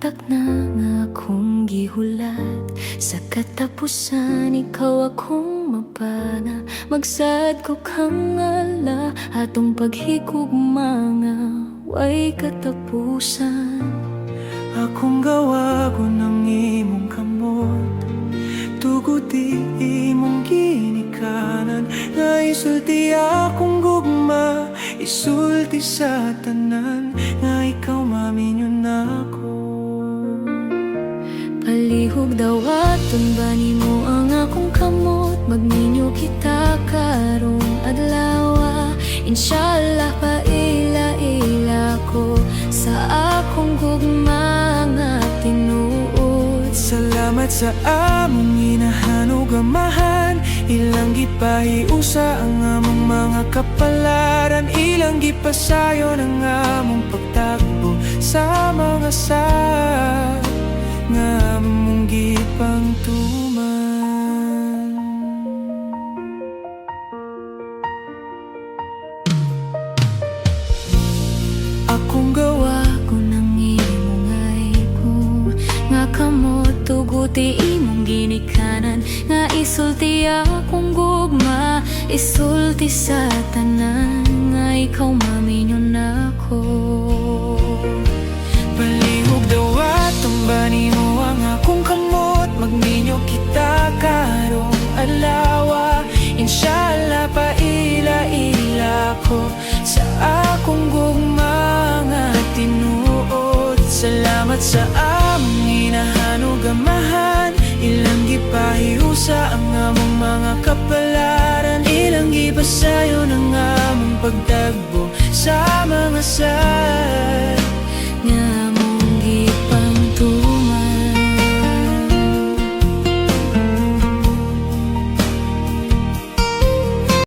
Hatak na nga akong gihulat, sa katapusan ikaw akong mapana. Magsad ko kang ala, atong paghigugma nga way katapusan. Akong gawa ko ng imong kamot, tuguti imong ginikanan. Nga isulti akong gugma, isulti sa tanan. Nga ikaw maminyon ako. Palihog daw aton ba nimo ang akong kamot, magninyo kita karong adlaw. Inshallah paila-ila ko sa akong gugma nga tinuod. Salamat sa among inahanog amahan, ilang gipahiusa ang among mga kapalaran. Ilang gipasayon ang among pagtagbo sa mga nga among gipangtuman. Akong gawa ko ng imong ko, nga kamot tuguti imong ginikanan. Nga isulti akong gugma, isulti sa tanan. Nga ikaw maminyon ako. Palihog daw atong ba nimo ang akong kamot, magninyo kita karong adlaw. Inshallah paila-ila ko sa akong gugma nga tinuod. Salamat sa among inahanog amahan, ilang gipahiusa ang among mga kapalaran. Ilang gipasayon ang among pagtagbo sa mga nga